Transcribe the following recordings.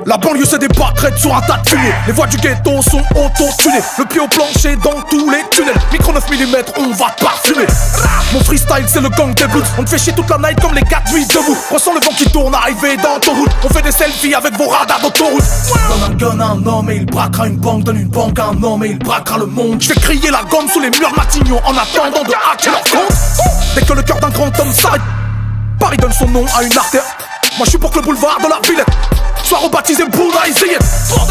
La banlieue c'est des pâquerettes sur un tas de fumée. Les voies du ghetto sont auto-tunées. Le pied au plancher dans tous les tunnels. Micro 9 mm, on va te parfumer. Mon freestyle c'est le gang des blues. On te fait chier toute la night comme les 4 nuits debout. Ressens le vent qui tourne, arrivé dans ton route. On fait des selfies avec vos radars d'autoroute. Donne un gun à un homme et il braquera une banque. Donne une banque à un homme et il braquera le monde. Je fais crier la gomme sous les murs Matignon en attendant de hacker leur compte. Dès que le cœur d'un grand homme s'arrête, Paris donne son nom à une artère. Moi je suis pour que le boulevard de la Villette soit rebaptisé Bouddha et Zayed.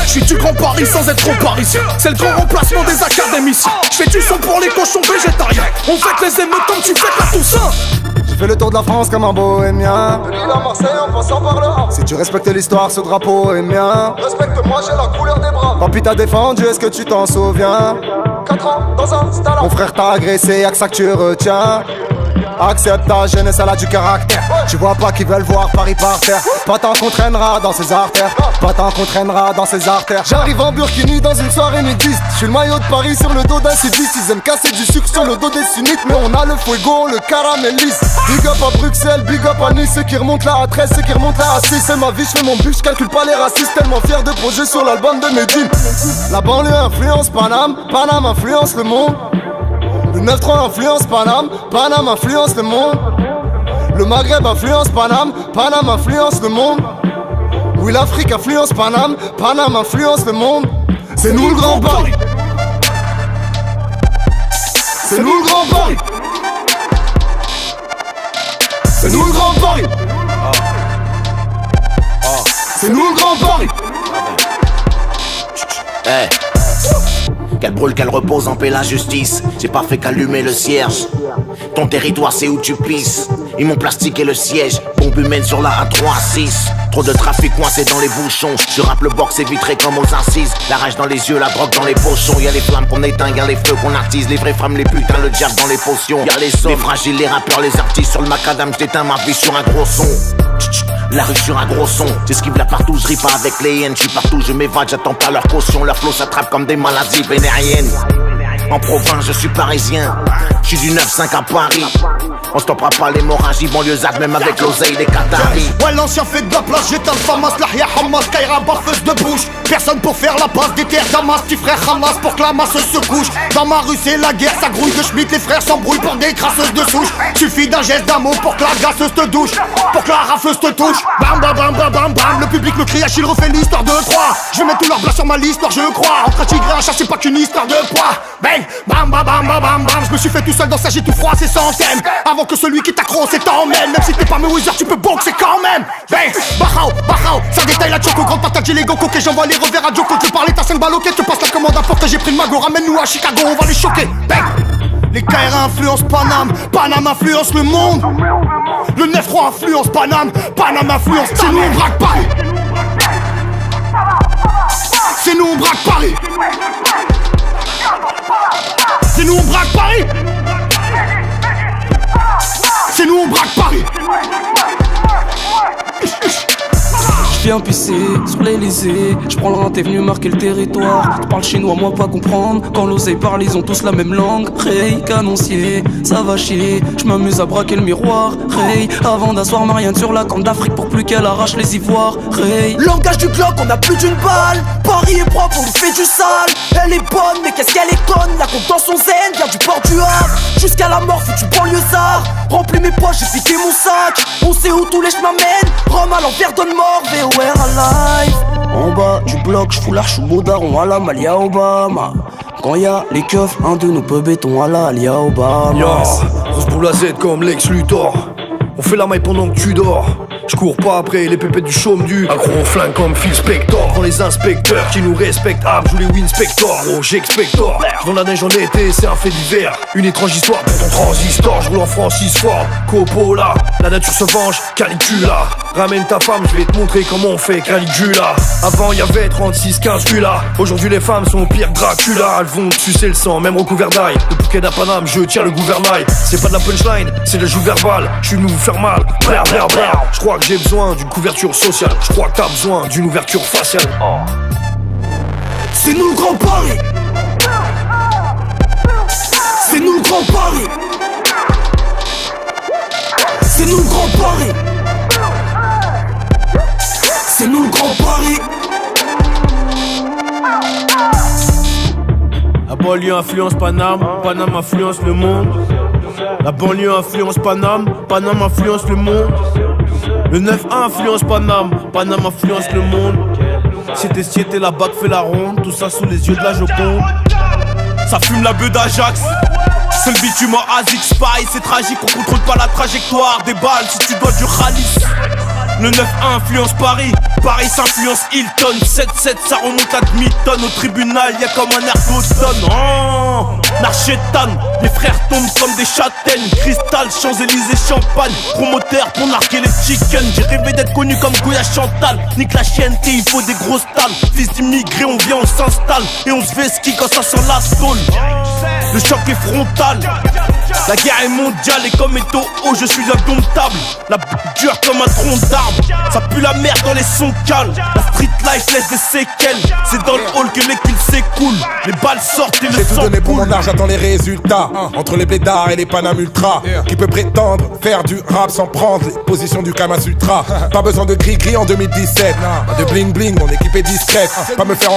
Je suis du grand Paris sans être trop parisien. C'est le grand remplacement des académiciens. Je fais du son pour les cochons végétariens. On fête les émeutes comme tu fêtes la Toussaint. J'ai fait le tour de la France comme un bohémien. De Lille à Marseille en passant par là. Si tu respectes l'histoire, ce drapeau est mien. Respecte-moi, j'ai la couleur des bras. Papy t'a défendu, est-ce que tu t'en souviens? 4 ans dans un stade. Mon frère t'a agressé, y'a que ça que tu retiens. Accepte ta jeunesse, elle a du caractère. Tu vois pas qu'ils veulent voir Paris par terre. Pas tant qu'on traînera dans ses artères. Pas tant qu'on traînera dans ses artères. J'arrive en Burkini dans une soirée nudiste. J'suis le maillot de Paris sur le dos d'un sudiste. Ils aiment casser du sucre sur le dos des sunnites. Mais on a le fuego, le caraméliste. Big up à Bruxelles, big up à Nice. Ceux qui remontent là à 13, ceux qui remontent là à 6. C'est ma vie, j'fais mon but, j'calcule pas les racistes. Tellement fier de projet sur l'album de Medine. La banlieue influence Paname, Paname influence le monde. Le 9-3 influence Paname, Paname influence le monde. Le Maghreb influence Paname, Paname influence le monde. Oui, l'Afrique influence Paname, Paname influence le monde. C'est nous le grand Paris. C'est nous le grand Paris. C'est nous le grand Paris. C'est nous le grand Paris. Hey. Qu'elle brûle, qu'elle repose en paix la justice. J'ai pas fait qu'allumer le cierge. Ton territoire c'est où tu pisses. Ils m'ont plastiqué le siège. Bombe humaine sur la A3-6. Trop de trafic coincé dans les bouchons. Je rappe le box c'est vitré comme aux incises. La rage dans les yeux, la drogue dans les pochons. Y'a les flammes qu'on éteint, y'a les feux qu'on attise. Les vraies femmes, les putains, le diable dans les potions. Y'a les hommes, les fragiles, les rappeurs, les artistes. Sur le macadam, j'éteins ma vie sur un gros son. La rue sur un gros son, j'esquive la partout, je ris pas avec les hyènes, je suis partout, je m'évade, j'attends pas leur caution, leur flow s'attrape comme des maladies vénériennes. En province, je suis parisien, je suis du 9-5 à Paris. On stoppera pas l'hémorragie banlieusarde, même avec l'oseille des Qataris. Ouais, l'ancien fait de la place, j'éteins le famas, l'ahia Hamas, Kaira, baffeuse de bouche. Personne pour faire la passe des terres Damas, petit frère Hamas pour que la masse se couche. Dans ma rue, c'est la guerre, ça grouille de Schmitt, les frères s'embrouillent pour des crasseuses de souche. Suffit d'un geste d'amour pour que la gasseuse te douche, pour que la rafleuse te touche. Bam bam bam bam bam bam, le public le crie, Achille refait l'histoire de 3. Je vais mettre tout leur blas sur ma histoire, je crois. Entre un tigre et un chat, c'est pas qu'une histoire de poids. Bang, bam bam bam bam bam bam, je me suis fait tout seul dans ça, j'ai tout froid, c'est sans thème. Avant que celui qui t'accroche t'emmène, même si t'es pas Mayweather, tu peux boxer quand même. Bang, bahao, ça détaille la choco, grande patate, j'ai les gokos, que j'envoie les revers à Joko. Tu parlais, t'as 5 balles, ok, tu passes la commande à porte, j'ai pris le mago, ramène-nous à Chicago, on va les choquer. Bang. Les KR influencent Paname, Paname influence le monde. Le 9-3 influence Paname, Paname influence. C'est nous on braque Paris. C'est nous on braque Paris. C'est nous on braque Paris. C'est nous on braque Paris. J'viens pisser sur l'Elysée, j'prends le rein, t'es venu marquer le territoire. Tu parles chinois, moi pas comprendre. Quand l'oseille parle, ils ont tous la même langue. Ray, canoncier, ça va chier. J'm'amuse à braquer le miroir. Ray, avant d'asseoir Marianne sur la corne d'Afrique pour plus qu'elle arrache les ivoires. Ray, langage du Glock, on a plus d'une balle. Paris est propre, on lui fait du sale. Elle est bonne, mais qu'est-ce qu'elle est conne. La compte dans son zen, vient du port du Havre. Jusqu'à la mort, foutu banlieusard. Remplis mes poches, j'ai piqué mon sac. On sait où tous les chemins mènent. Rome à l'envers, donne mort, VOR alive. En bas du bloc, j'fous l'arche au daron à la Malia Obama. Quand y'a les keufs, un de nos peu béton à la Alia Obama. Yo, grosse boule à Z comme Lex Luthor. On fait la maille pendant que tu dors. J'cours pas après les pépettes du chaume du un gros flingue comme Phil Spector. Quand les inspecteurs qui nous respectent, joue les Winspector. Gros j'expector. J'vends la neige en été, c'est un fait d'hiver. Une étrange histoire pour ton transistor. J'roule en Francis Ford, Coppola. La nature se venge, Calicula. Ramène ta femme, je vais te montrer comment on fait Caligula. Avant y'avait 36-15 culas. Aujourd'hui les femmes sont pire Dracula. Elles vont te sucer le sang, même recouvert d'ail. Le bouquet à Paname, je tiens le gouvernail. C'est pas de la punchline, c'est de la joue verbale. J'suis venu vous faire mal, brr. J'crois que j'ai besoin d'une couverture sociale. J'crois que t'as besoin d'une ouverture faciale. C'est nous le grand Paris. C'est nous le grand Paris. C'est nous le grand Paris. C'est nous le grand Paris. La banlieue influence Paname, Paname influence le monde. La banlieue influence Paname, Paname influence le monde. Le 9-1 influence Paname, Paname influence le monde. Siété, la bague fait la ronde, tout ça sous les yeux de la Joconde. Ça fume la beuh d'Ajax. C'est le bitume en ASICS, pareil c'est tragique, on contrôle pas la trajectoire des balles si tu dois du ralice. Le 9-1 influence Paris, Paris s'influence Hilton. 7-7 ça remonte à demi-tonne, au tribunal y'a comme un air d'automne. Oh, Narchétan, les frères tombent comme des châtaignes. Cristal, Champs-Élysées, Champagne, promoteur pour narguer les chickens. J'ai rêvé d'être connu comme Goya Chantal. Nique la chienneté, il faut des grosses talles. Fils d'immigrés, on vient, on s'installe et on se fait ski quand ça sent la saule. Le choc est frontal. La guerre est mondiale et comme étau haut, je suis indomptable. La dure comme un tronc d'arbre. Ça pue la merde dans les sons calmes. La street life laisse des séquelles. C'est dans le hall que les kills s'écoulent. Les balles sortent et le sang coule. J'ai tout donné pour mon art, j'attends les résultats. Entre les blédards et les Paname Ultra. Qui peut prétendre faire du rap sans prendre les positions du Kama Sutra. Pas besoin de gris-gris en 2017. Pas de bling-bling, mon équipe est discrète. Pas me faire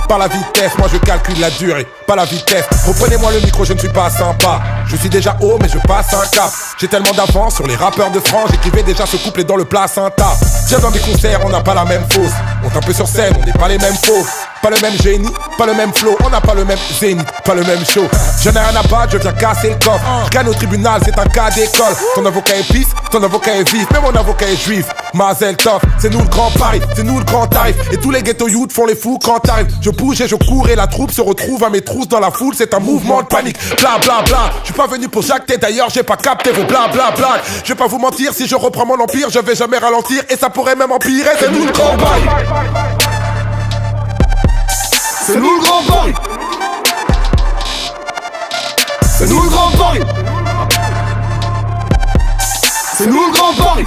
par la vitesse, moi je calcule la durée, pas la vitesse. Reprenez-moi le micro, je ne suis pas sympa. Je suis déjà haut, mais je passe un cap. J'ai tellement d'avance sur les rappeurs de France, j'écrivais déjà ce couplet dans le placenta. Viens dans mes concerts, on n'a pas la même fosse. On tape sur scène, on n'est pas les mêmes faux. Pas le même génie, pas le même flow, on n'a pas le même zénith, pas le même show. Je n'ai rien à battre, je viens casser le coffre. Je gagne au tribunal, c'est un cas d'école. Ton avocat est pisse, ton avocat est vif, mais mon avocat est juif. Mazel tov, c'est nous le grand Paris, c'est nous le grand tarif. Et tous les ghetto youths font les fous quand t'arrives. Je bouge et je cours et la troupe se retrouve à mes trousses dans la foule, c'est un mouvement de panique. Bla bla bla, je suis pas venu pour jacter, d'ailleurs j'ai pas capté vos bla bla bla. Je vais pas vous mentir, si je reprends mon empire, je vais jamais ralentir et ça pourrait même empirer, c'est nous le grand Paris. C'est nous le grand Paris. C'est nous le grand Paris. C'est nous le grand Paris.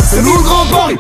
C'est nous le grand Paris.